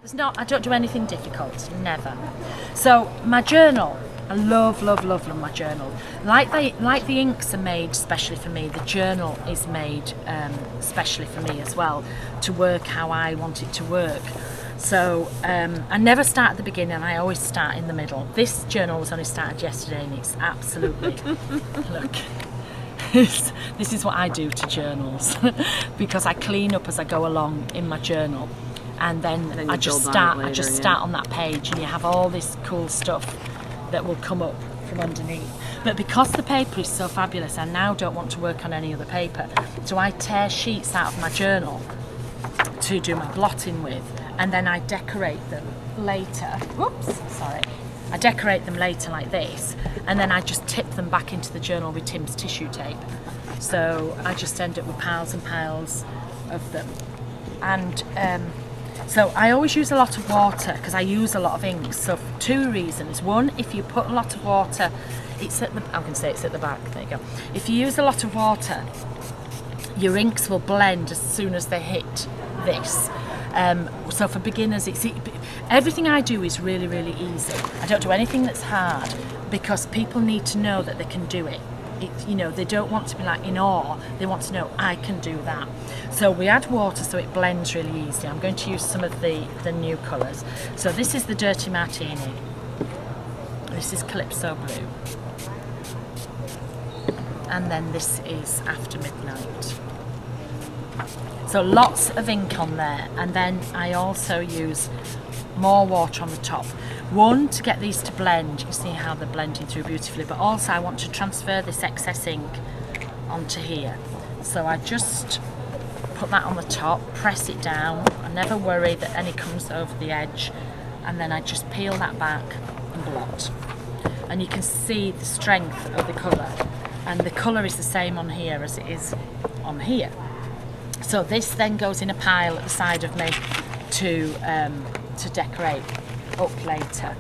I don't do anything difficult, never. So my journal, I love my journal. Like the inks are made specially for me, the journal is made specially for me as well, to work how I want it to work. So I never start at the beginning, I always start in the middle. This journal was only started yesterday and it's absolutely, look, this is what I do to journals because I clean up as I go along in my journal. And then I just start on that page, and you have all this cool stuff that will come up from underneath. But because the paper is so fabulous, I now don't want to work on any other paper. So I tear sheets out of my journal to do my blotting with, and then I decorate them later. Whoops, sorry. I decorate them later like this, and then I just tip them back into the journal with Tim's tissue tape. So I just end up with piles and piles of them. And so I always use a lot of water because I use a lot of inks. So for two reasons. One, if you put a lot of water, I'm going to say it's at the back, there you go. If you use a lot of water, your inks will blend as soon as they hit this. So for beginners, everything I do is really, really easy. I don't do anything that's hard because people need to know that they can do it. They don't want to be like in awe, they want to know I can do that. So we add water so it blends really easily. I'm going to use some of the new colours. So this is the Dirty Martini, this is Calypso Blue, and then this is After Midnight. So lots of ink on there, and then I also use more water on the top. One, to get these to blend, you can see how they're blending through beautifully, but also I want to transfer this excess ink onto here. So I just put that on the top, press it down, I never worry that any comes over the edge, and then I just peel that back and blot. And you can see the strength of the colour, and the colour is the same on here as it is on here. So this then goes in a pile at the side of me to decorate up later.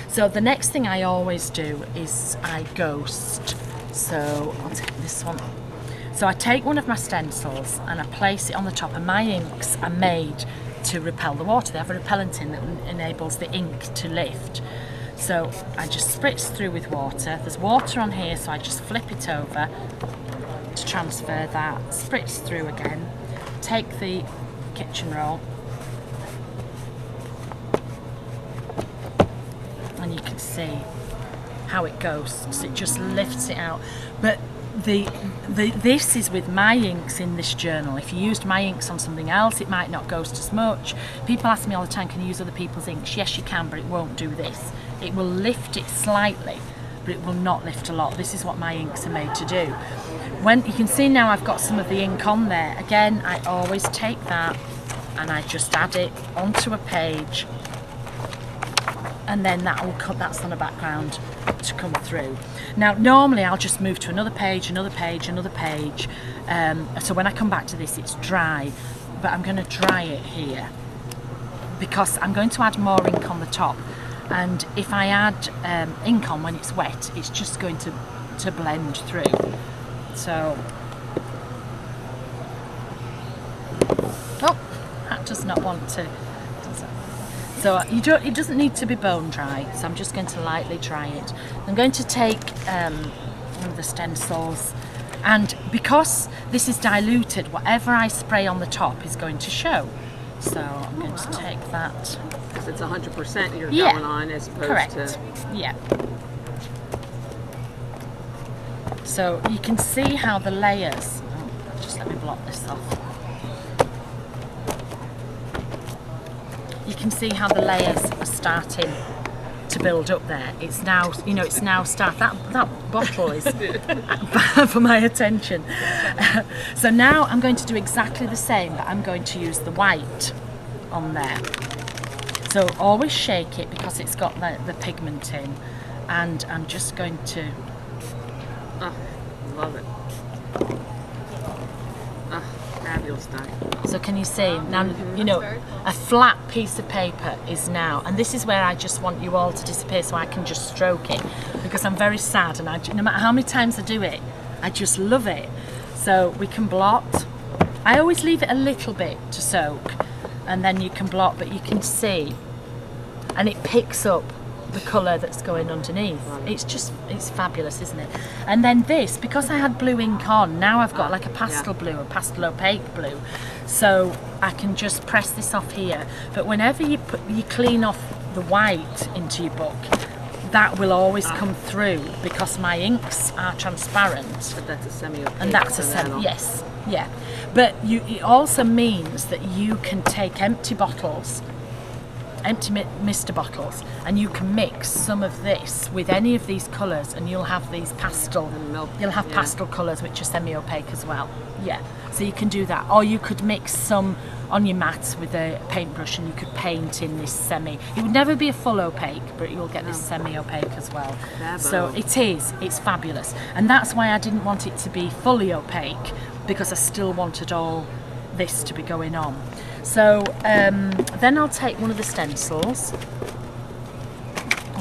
So the next thing I always do is I ghost. So I'll take this one. So I take one of my stencils and I place it on the top, and my inks are made to repel the water. They have a repellent in that enables the ink to lift. So I just spritz through with water. There's water on here, so I just flip it over to transfer that, spritz through again, take the kitchen roll, and you can see how it ghosts. It just lifts it out. But this is with my inks in this journal. If you used my inks on something else, it might not ghost as much. People ask me all the time, can you use other people's inks? Yes, you can, but it won't do this. It will lift it slightly, but it will not lift a lot. This is what my inks are made to do. When you can see now I've got some of the ink on there, again, I always take that and I just add it onto a page, and then that's on a background to come through. Now normally I'll just move to another page, another page, another page, so when I come back to this it's dry, but I'm going to dry it here because I'm going to add more ink on the top, and if I add ink on when it's wet, it's just going to blend through. So that does not want to. So it doesn't need to be bone dry, so I'm just going to lightly dry it. I'm going to take one of the stencils, and because this is diluted, whatever I spray on the top is going to show. So I'm going to take that. Because it's 100% you're going on as opposed to... Yeah. So you can see how the layers... just let me blot this off. You can see how the layers are starting to build up there. It's now, it's now that bottle is for my attention. So now I'm going to do exactly the same, but I'm going to use the white on there. So always shake it because it's got the pigment in, and I'm just going to... love it. Fabulous done. So can you see now, a flat piece of paper is now, and this is where I just want you all to disappear so I can just stroke it, because I'm very sad, and no matter how many times I do it, I just love it. So we can blot. I always leave it a little bit to soak, and then you can block, but you can see, and it picks up the colour that's going underneath. It's fabulous, isn't it? And then this, because I had blue ink on, now I've got like a pastel blue, a pastel opaque blue, so I can just press this off here. But whenever you clean off the white into your book, that will always come through because my inks are transparent. But that's a semi-opaque. And that's a semi, yes, yeah. But it also means that you can take empty bottles, empty mister bottles, and you can mix some of this with any of these colours, and you'll have these pastel. You'll have pastel colours which are semi-opaque as well. Yeah. So you can do that, or you could mix some on your mat with a paintbrush, and you could paint in this semi. It would never be a full opaque, but you'll get this semi-opaque as well. So it's fabulous, and that's why I didn't want it to be fully opaque, because I still wanted all this to be going on. So then I'll take one of the stencils.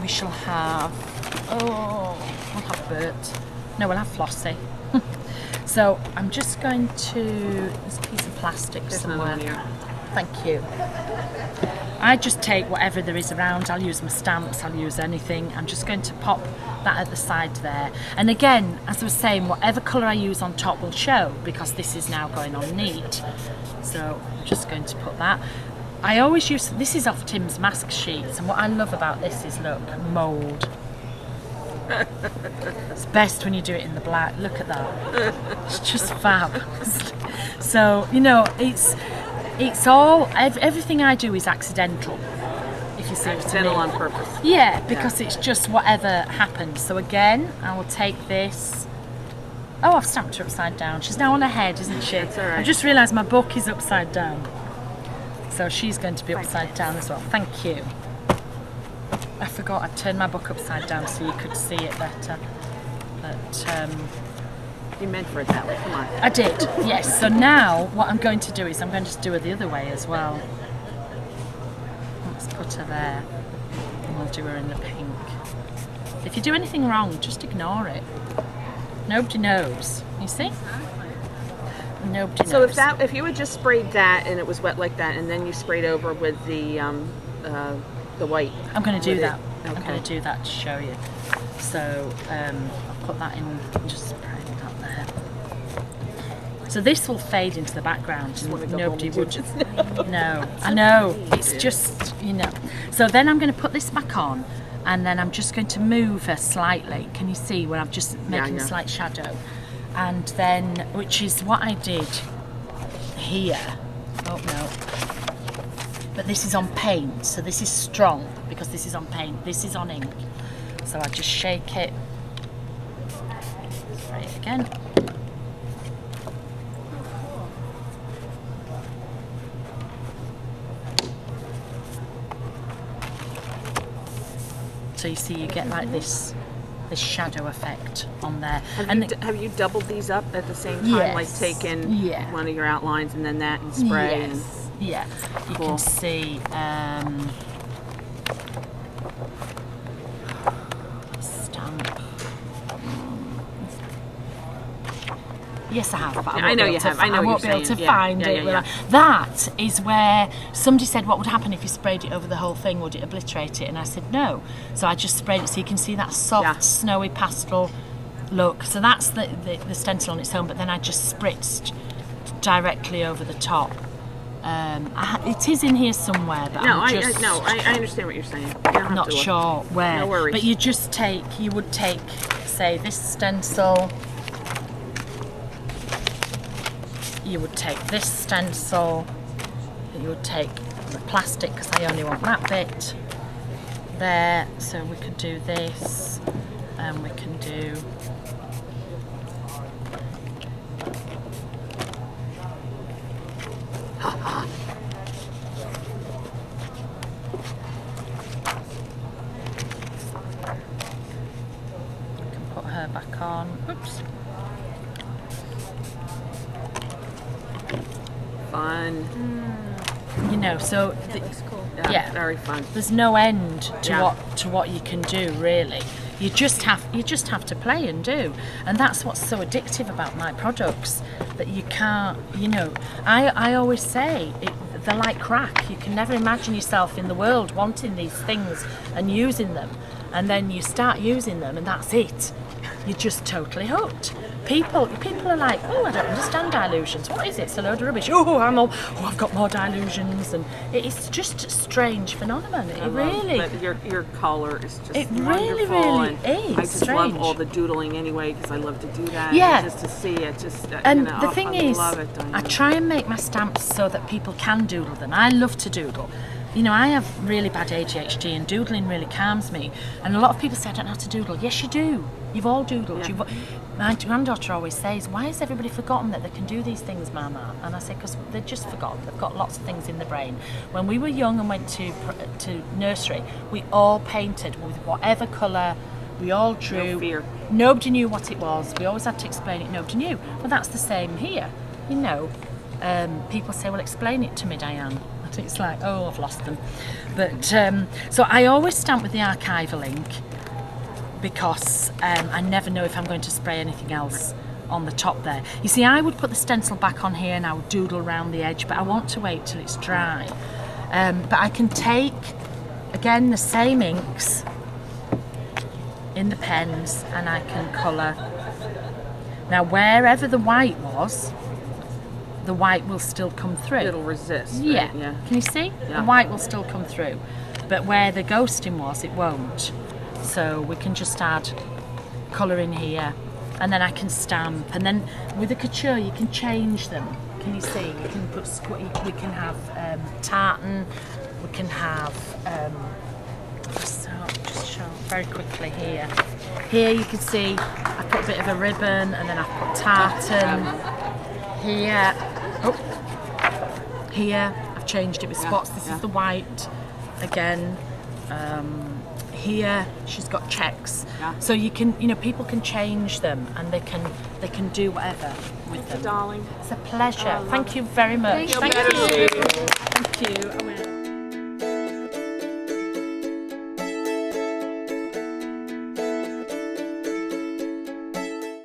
We shall have, we'll have Bert. No, we'll have Flossie. So I'm just going to, there's a piece of plastic somewhere. Thank you. I just take whatever there is around. I'll use my stamps, I'll use anything. I'm just going to pop that at the side there. And again, as I was saying, whatever colour I use on top will show, because this is now going on neat. So I'm just going to put that. I always use, this is off Tim's mask sheets, and what I love about this is, look, mould. It's best when you do it in the black. Look at that. It's just fab. So, you know, it's all, everything I do is accidental, if you see what I mean. Accidental on purpose. Yeah, because it's just whatever happens. So again, I will take this. Oh, I've stamped her upside down. She's now on her head, isn't she? That's all right. I just realised my book is upside down. So she's going to be upside down as well. Thank you. I forgot I turned my book upside down so you could see it better. But you meant for it that way, come on. I did, yes. So now what I'm going to do is I'm going to do it the other way as well. Let's put her there, and we'll do her in the pink. If you do anything wrong, just ignore it. Nobody knows, you see? Nobody knows. So if you had just sprayed that and it was wet like that, and then you sprayed over with the white. I'm going to do that. Okay. I'm going to do that to show you. So I'll put that in, just spray that there. So this will fade into the background, and nobody would. No, I know. It's just, you know. So then I'm going to put this back on, and then I'm just going to move her slightly. Can you see where I'm just making a slight shadow? And then, which is what I did here. Oh no. But this is on paint, so this is strong because this is on paint. This is on ink. So I just shake it. Spray it again. So you see, you get like this shadow effect on there. Have you doubled these up at the same time? Yes. Like taken one of your outlines and then that and spray? Yes. Yeah, you can see stamp. Yes, I have, but I know you have. I won't be able to find it. That is where somebody said, what would happen if you sprayed it over the whole thing? Would it obliterate it? And I said, no. So I just sprayed it so you can see that soft, snowy pastel look. So that's the stencil on its own, but then I just spritzed directly over the top. It is in here somewhere, but I understand what you're saying. I'm not sure where. No worries. But you would take, say, this stencil. You would take this stencil. You would take the plastic, because I only want that bit there. So we could do this, and we can do. Her back on. Oops. Fun. You know, so that looks cool. Yeah, very fun. There's no end to what you can do, really. You just have to play and do, and that's what's so addictive about my products, that you can't. You know, I always say they're like crack. You can never imagine yourself in the world wanting these things and using them, and then you start using them and that's it. You're just totally hooked. People are like, oh, I don't understand Dylusions. What is it? It's a load of rubbish. I've got more Dylusions, and it's just a strange phenomenon. It really. But your color is just it wonderful. really and is I just strange. love all the doodling anyway because I love to do that. Yeah. And just to see it, just And the thing I is, love it, I Diane. try and make my stamps so that people can doodle them. I love to doodle. You know, I have really bad ADHD and doodling really calms me. And a lot of people say, I don't know how to doodle. Yes, you do. You've all doodled. Yeah. My granddaughter always says, why has everybody forgotten that they can do these things, Mama? And I say, because they've just forgotten. They've got lots of things in the brain. When we were young and went to nursery, we all painted with whatever colour. We all drew. No fear. Nobody knew what it was. We always had to explain it. Nobody knew. Well, that's the same here. You know, people say, well, explain it to me, Diane. It's like, oh, I've lost them. But so I always stamp with the archival ink because I never know if I'm going to spray anything else on the top there. You see, I would put the stencil back on here and I would doodle around the edge, but I want to wait till it's dry. But I can take, again, the same inks in the pens and I can colour. Now, wherever the white was, the white will still come through. It'll resist. Yeah. Right? Yeah. Can you see? Yeah. The white will still come through. But where the ghosting was, it won't. So we can just add colour in here. And then I can stamp. And then with the couture, you can change them. Can you see? You can put we can have tartan. We can have... just show very quickly here. Here you can see I put a bit of a ribbon and then I put tartan. Here I've changed it with spots. This is the white again. Here she's got checks. So you can, you know, people can change them and they can do whatever with them. Darling. It's a pleasure. Thank you very much. Thank you. Thank you. I will.